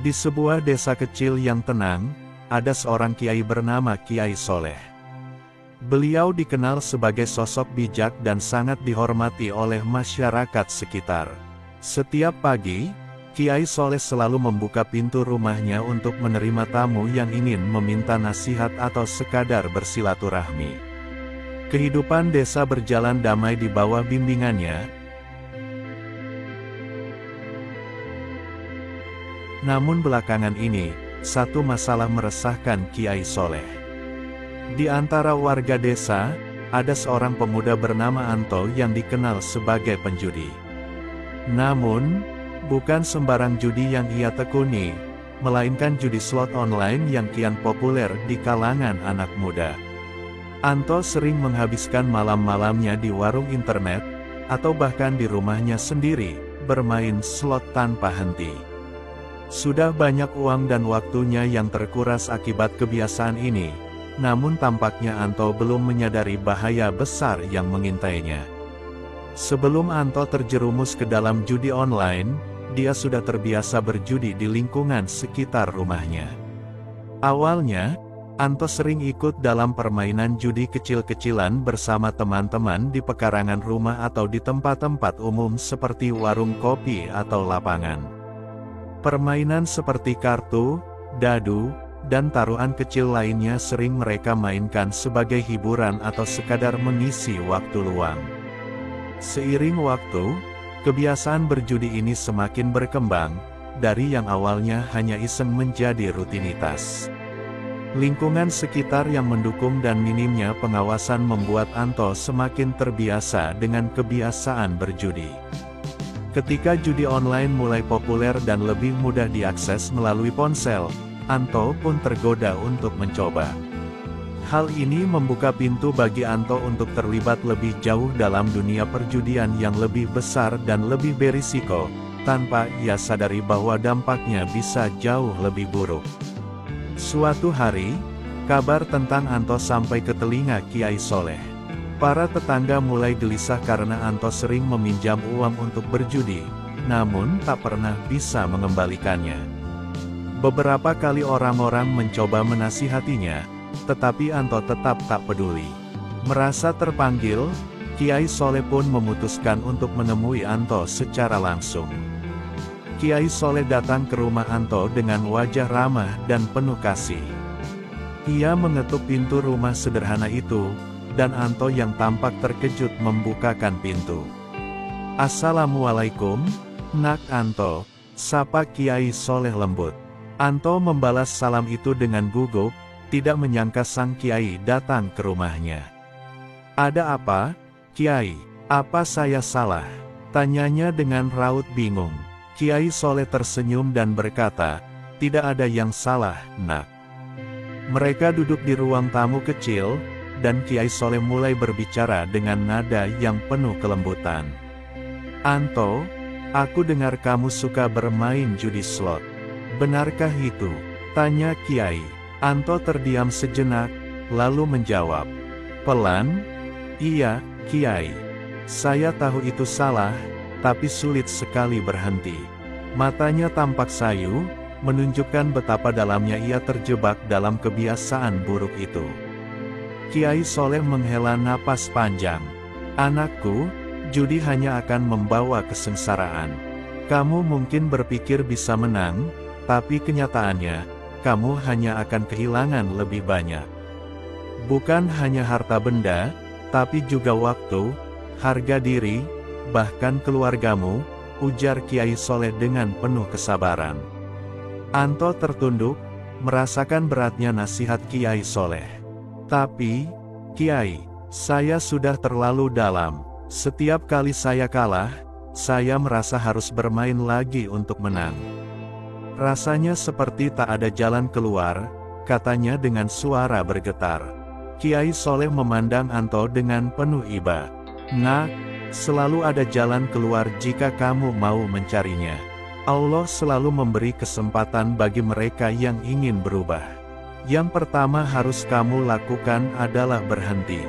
Di sebuah desa kecil yang tenang, ada seorang kiai bernama Kiai Soleh. Beliau dikenal sebagai sosok bijak dan sangat dihormati oleh masyarakat sekitar. Setiap pagi, Kiai Soleh selalu membuka pintu rumahnya untuk menerima tamu yang ingin meminta nasihat atau sekadar bersilaturahmi. Kehidupan desa berjalan damai di bawah bimbingannya. Namun belakangan ini, satu masalah meresahkan Kiai Soleh. Di antara warga desa, ada seorang pemuda bernama Anto yang dikenal sebagai penjudi. Namun, bukan sembarang judi yang ia tekuni, melainkan judi slot online yang kian populer di kalangan anak muda. Anto sering menghabiskan malam-malamnya di warung internet, atau bahkan di rumahnya sendiri, bermain slot tanpa henti. Sudah banyak uang dan waktunya yang terkuras akibat kebiasaan ini, namun tampaknya Anto belum menyadari bahaya besar yang mengintainya. Sebelum Anto terjerumus ke dalam judi online, dia sudah terbiasa berjudi di lingkungan sekitar rumahnya. Awalnya, Anto sering ikut dalam permainan judi kecil-kecilan bersama teman-teman di pekarangan rumah atau di tempat-tempat umum seperti warung kopi atau lapangan. Permainan seperti kartu, dadu, dan taruhan kecil lainnya sering mereka mainkan sebagai hiburan atau sekadar mengisi waktu luang. Seiring waktu, kebiasaan berjudi ini semakin berkembang, dari yang awalnya hanya iseng menjadi rutinitas. Lingkungan sekitar yang mendukung dan minimnya pengawasan membuat Anto semakin terbiasa dengan kebiasaan berjudi. Ketika judi online mulai populer dan lebih mudah diakses melalui ponsel, Anto pun tergoda untuk mencoba. Hal ini membuka pintu bagi Anto untuk terlibat lebih jauh dalam dunia perjudian yang lebih besar dan lebih berisiko, tanpa ia sadari bahwa dampaknya bisa jauh lebih buruk. Suatu hari, kabar tentang Anto sampai ke telinga Kiai Soleh. Para tetangga mulai gelisah karena Anto sering meminjam uang untuk berjudi, namun tak pernah bisa mengembalikannya. Beberapa kali orang-orang mencoba menasihatinya, tetapi Anto tetap tak peduli. Merasa terpanggil, Kiai Soleh pun memutuskan untuk menemui Anto secara langsung. Kiai Soleh datang ke rumah Anto dengan wajah ramah dan penuh kasih. Ia mengetuk pintu rumah sederhana itu, dan Anto yang tampak terkejut membukakan pintu. "Assalamualaikum, Nak Anto," sapa Kiai Soleh lembut. Anto membalas salam itu dengan gugup, tidak menyangka sang Kiai datang ke rumahnya. "Ada apa, Kiai? Apa saya salah?" tanyanya dengan raut bingung. Kiai Soleh tersenyum dan berkata, "Tidak ada yang salah, Nak." Mereka duduk di ruang tamu kecil, dan Kiai Soleh mulai berbicara dengan nada yang penuh kelembutan. "Anto, aku dengar kamu suka bermain judi slot. Benarkah itu?" tanya Kiai. Anto terdiam sejenak, lalu menjawab pelan, "Iya, Kiai. Saya tahu itu salah, tapi sulit sekali berhenti." Matanya tampak sayu, menunjukkan betapa dalamnya ia terjebak dalam kebiasaan buruk itu. Kiai Soleh menghela napas panjang. "Anakku, judi hanya akan membawa kesengsaraan. Kamu mungkin berpikir bisa menang, tapi kenyataannya, kamu hanya akan kehilangan lebih banyak. Bukan hanya harta benda, tapi juga waktu, harga diri, bahkan keluargamu," ujar Kiai Soleh dengan penuh kesabaran. Anto tertunduk, merasakan beratnya nasihat Kiai Soleh. "Tapi, Kiai, saya sudah terlalu dalam. Setiap kali saya kalah, saya merasa harus bermain lagi untuk menang. Rasanya seperti tak ada jalan keluar," katanya dengan suara bergetar. Kiai Soleh memandang Anto dengan penuh iba. "Nak, selalu ada jalan keluar jika kamu mau mencarinya. Allah selalu memberi kesempatan bagi mereka yang ingin berubah. Yang pertama harus kamu lakukan adalah berhenti.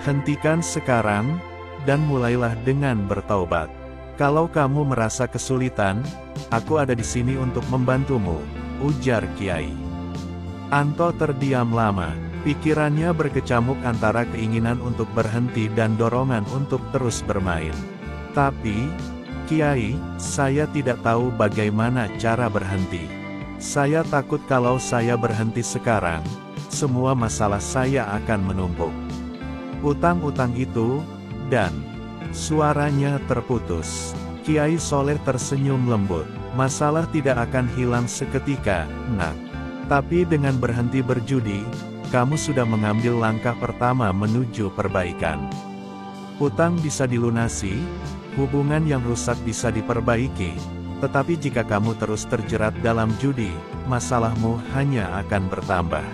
Hentikan sekarang, dan mulailah dengan bertaubat. Kalau kamu merasa kesulitan, aku ada di sini untuk membantumu, ujar Kiai. Anto terdiam lama, pikirannya berkecamuk antara keinginan untuk berhenti dan dorongan untuk terus bermain. Tapi, Kiai, saya tidak tahu bagaimana cara berhenti. Saya takut kalau saya berhenti sekarang, semua masalah saya akan menumpuk. Utang-utang itu, dan suaranya terputus. Kiai Soleh tersenyum lembut. Masalah tidak akan hilang seketika, nak. Tapi dengan berhenti berjudi, kamu sudah mengambil langkah pertama menuju perbaikan. Utang bisa dilunasi, hubungan yang rusak bisa diperbaiki, tetapi jika kamu terus terjerat dalam judi, masalahmu hanya akan bertambah.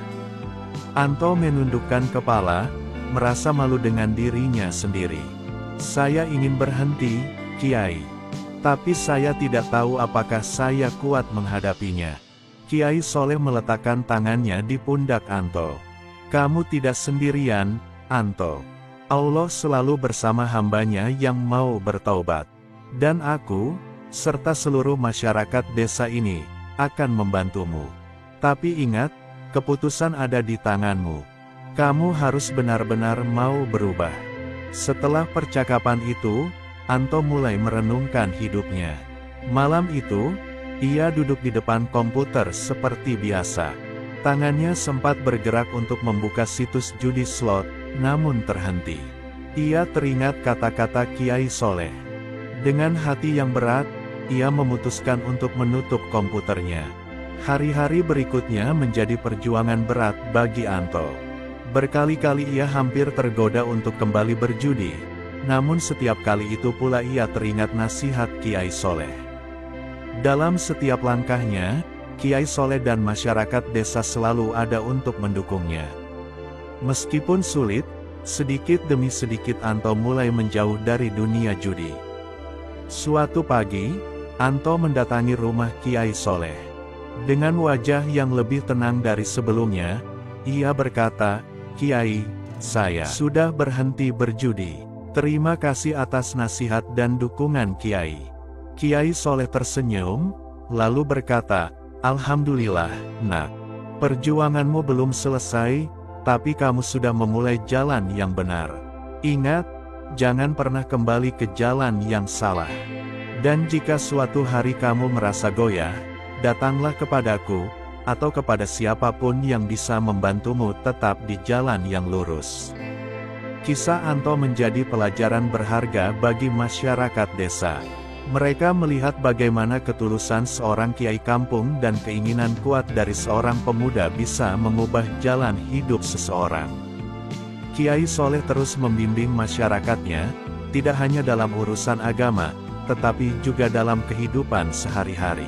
Anto menundukkan kepala, merasa malu dengan dirinya sendiri. Saya ingin berhenti, Kiai. Tapi saya tidak tahu apakah saya kuat menghadapinya. Kiai Soleh meletakkan tangannya di pundak Anto. Kamu tidak sendirian, Anto. Allah selalu bersama hambanya yang mau bertaubat. Dan aku, serta seluruh masyarakat desa ini, akan membantumu. Tapi ingat, keputusan ada di tanganmu. Kamu harus benar-benar mau berubah. Setelah percakapan itu, Anto mulai merenungkan hidupnya. Malam itu, ia duduk di depan komputer seperti biasa. Tangannya sempat bergerak untuk membuka situs judi slot, namun terhenti. Ia teringat kata-kata Kiai Soleh. Dengan hati yang berat, ia memutuskan untuk menutup komputernya. Hari-hari berikutnya menjadi perjuangan berat bagi Anto. Berkali-kali ia hampir tergoda untuk kembali berjudi, namun setiap kali itu pula ia teringat nasihat Kiai Soleh. Dalam setiap langkahnya, Kiai Soleh dan masyarakat desa selalu ada untuk mendukungnya. Meskipun sulit, sedikit demi sedikit Anto mulai menjauh dari dunia judi. Suatu pagi, Anto mendatangi rumah Kiai Soleh. Dengan wajah yang lebih tenang dari sebelumnya, ia berkata, "Kiai, saya sudah berhenti berjudi. Terima kasih atas nasihat dan dukungan Kiai." Kiai Soleh tersenyum, lalu berkata, "Alhamdulillah, nak. Perjuanganmu belum selesai, tapi kamu sudah memulai jalan yang benar. Ingat, jangan pernah kembali ke jalan yang salah. Dan jika suatu hari kamu merasa goyah, datanglah kepadaku, atau kepada siapapun yang bisa membantumu tetap di jalan yang lurus." Kisah Anto menjadi pelajaran berharga bagi masyarakat desa. Mereka melihat bagaimana ketulusan seorang kiai kampung dan keinginan kuat dari seorang pemuda bisa mengubah jalan hidup seseorang. Kiai Soleh terus membimbing masyarakatnya, tidak hanya dalam urusan agama, tetapi juga dalam kehidupan sehari-hari.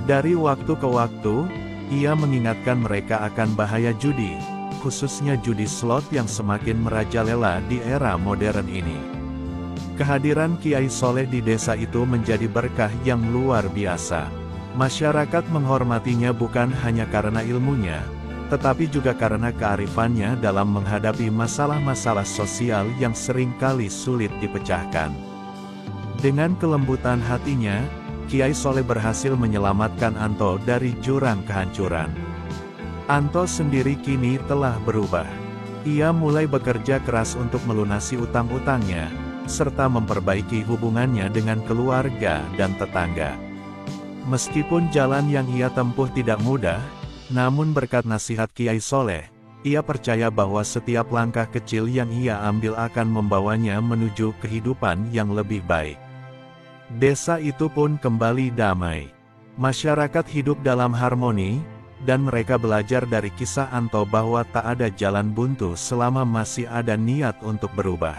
Dari waktu ke waktu, ia mengingatkan mereka akan bahaya judi, khususnya judi slot yang semakin merajalela di era modern ini. Kehadiran Kiai Soleh di desa itu menjadi berkah yang luar biasa. Masyarakat menghormatinya bukan hanya karena ilmunya, tetapi juga karena kearifannya dalam menghadapi masalah-masalah sosial yang seringkali sulit dipecahkan. Dengan kelembutan hatinya, Kiai Soleh berhasil menyelamatkan Anto dari jurang kehancuran. Anto sendiri kini telah berubah. Ia mulai bekerja keras untuk melunasi utang-utangnya, serta memperbaiki hubungannya dengan keluarga dan tetangga. Meskipun jalan yang ia tempuh tidak mudah, namun berkat nasihat Kiai Soleh, ia percaya bahwa setiap langkah kecil yang ia ambil akan membawanya menuju kehidupan yang lebih baik. Desa itu pun kembali damai. Masyarakat hidup dalam harmoni, dan mereka belajar dari kisah Anto bahwa tak ada jalan buntu selama masih ada niat untuk berubah.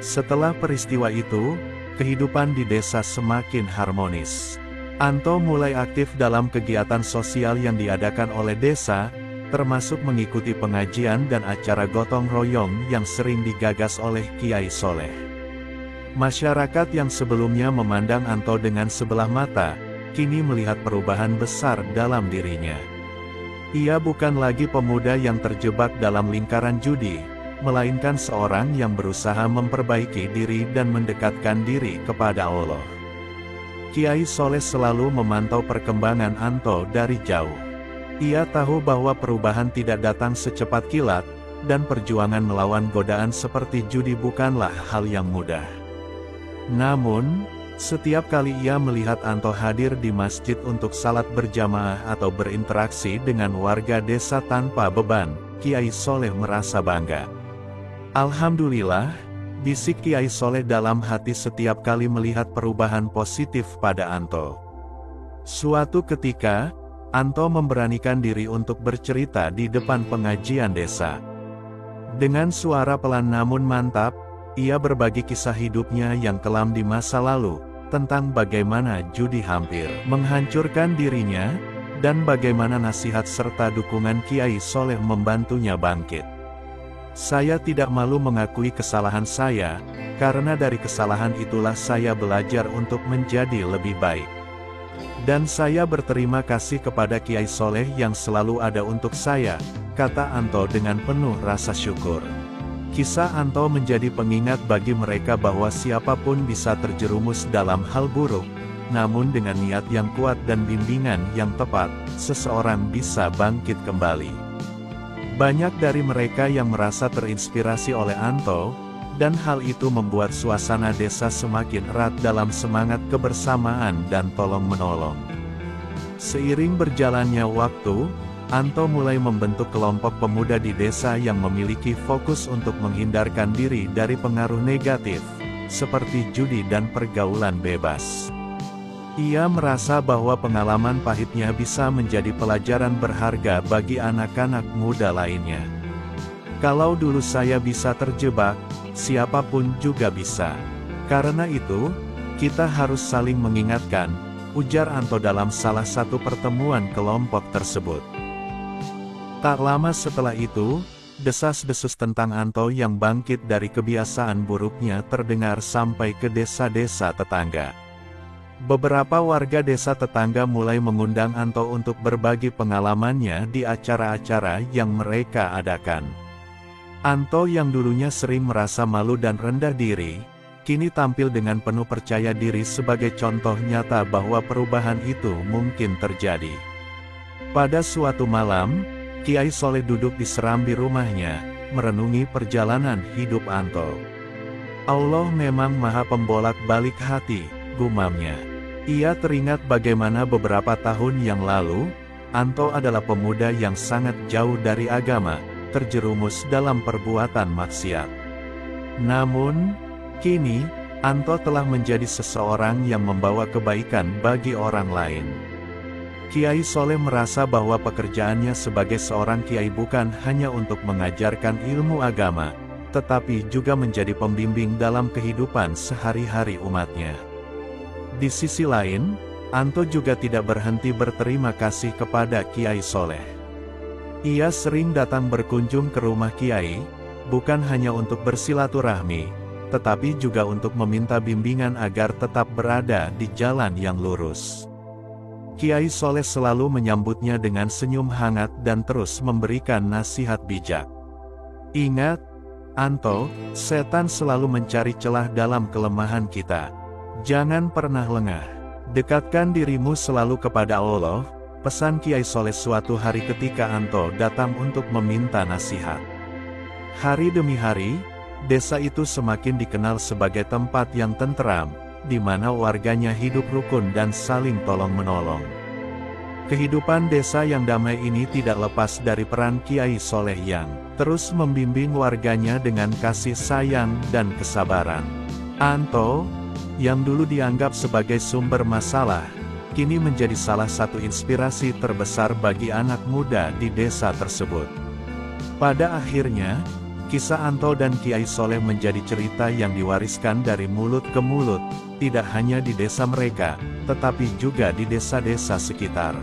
Setelah peristiwa itu, kehidupan di desa semakin harmonis. Anto mulai aktif dalam kegiatan sosial yang diadakan oleh desa, termasuk mengikuti pengajian dan acara gotong royong yang sering digagas oleh Kiai Soleh. Masyarakat yang sebelumnya memandang Anto dengan sebelah mata, kini melihat perubahan besar dalam dirinya. Ia bukan lagi pemuda yang terjebak dalam lingkaran judi, melainkan seorang yang berusaha memperbaiki diri dan mendekatkan diri kepada Allah. Kiai Soleh selalu memantau perkembangan Anto dari jauh. Ia tahu bahwa perubahan tidak datang secepat kilat, dan perjuangan melawan godaan seperti judi bukanlah hal yang mudah. Namun, setiap kali ia melihat Anto hadir di masjid untuk salat berjamaah atau berinteraksi dengan warga desa tanpa beban, Kiai Soleh merasa bangga. Alhamdulillah, bisik Kiai Soleh dalam hati setiap kali melihat perubahan positif pada Anto. Suatu ketika, Anto memberanikan diri untuk bercerita di depan pengajian desa. Dengan suara pelan namun mantap, ia berbagi kisah hidupnya yang kelam di masa lalu, tentang bagaimana judi hampir menghancurkan dirinya, dan bagaimana nasihat serta dukungan Kiai Soleh membantunya bangkit. Saya tidak malu mengakui kesalahan saya, karena dari kesalahan itulah saya belajar untuk menjadi lebih baik. Dan saya berterima kasih kepada Kiai Soleh yang selalu ada untuk saya, kata Anto dengan penuh rasa syukur. Kisah Anto menjadi pengingat bagi mereka bahwa siapapun bisa terjerumus dalam hal buruk, namun dengan niat yang kuat dan bimbingan yang tepat, seseorang bisa bangkit kembali. Banyak dari mereka yang merasa terinspirasi oleh Anto, dan hal itu membuat suasana desa semakin erat dalam semangat kebersamaan dan tolong-menolong. Seiring berjalannya waktu, Anto mulai membentuk kelompok pemuda di desa yang memiliki fokus untuk menghindarkan diri dari pengaruh negatif, seperti judi dan pergaulan bebas. Ia merasa bahwa pengalaman pahitnya bisa menjadi pelajaran berharga bagi anak-anak muda lainnya. Kalau dulu saya bisa terjebak, siapapun juga bisa. Karena itu, kita harus saling mengingatkan, ujar Anto dalam salah satu pertemuan kelompok tersebut. Tak lama setelah itu, desas-desus tentang Anto yang bangkit dari kebiasaan buruknya terdengar sampai ke desa-desa tetangga. Beberapa warga desa tetangga mulai mengundang Anto untuk berbagi pengalamannya di acara-acara yang mereka adakan. Anto yang dulunya sering merasa malu dan rendah diri, kini tampil dengan penuh percaya diri sebagai contoh nyata bahwa perubahan itu mungkin terjadi. Pada suatu malam, Kiai Soleh duduk di serambi rumahnya, merenungi perjalanan hidup Anto. Allah memang maha pembolak-balik hati, gumamnya. Ia teringat bagaimana beberapa tahun yang lalu, Anto adalah pemuda yang sangat jauh dari agama, terjerumus dalam perbuatan maksiat. Namun, kini, Anto telah menjadi seseorang yang membawa kebaikan bagi orang lain. Kiai Soleh merasa bahwa pekerjaannya sebagai seorang kiai bukan hanya untuk mengajarkan ilmu agama, tetapi juga menjadi pembimbing dalam kehidupan sehari-hari umatnya. Di sisi lain, Anto juga tidak berhenti berterima kasih kepada Kiai Soleh. Ia sering datang berkunjung ke rumah Kiai, bukan hanya untuk bersilaturahmi, tetapi juga untuk meminta bimbingan agar tetap berada di jalan yang lurus. Kiai Soleh selalu menyambutnya dengan senyum hangat dan terus memberikan nasihat bijak. Ingat, Anto, setan selalu mencari celah dalam kelemahan kita. Jangan pernah lengah. Dekatkan dirimu selalu kepada Allah, pesan Kiai Soleh suatu hari ketika Anto datang untuk meminta nasihat. Hari demi hari, desa itu semakin dikenal sebagai tempat yang tenteram, di mana warganya hidup rukun dan saling tolong-menolong. Kehidupan desa yang damai ini tidak lepas dari peran Kiai Soleh yang terus membimbing warganya dengan kasih sayang dan kesabaran. Anto, yang dulu dianggap sebagai sumber masalah, kini menjadi salah satu inspirasi terbesar bagi anak muda di desa tersebut. Pada akhirnya, kisah Anto dan Kiai Soleh menjadi cerita yang diwariskan dari mulut ke mulut, tidak hanya di desa mereka, tetapi juga di desa-desa sekitar.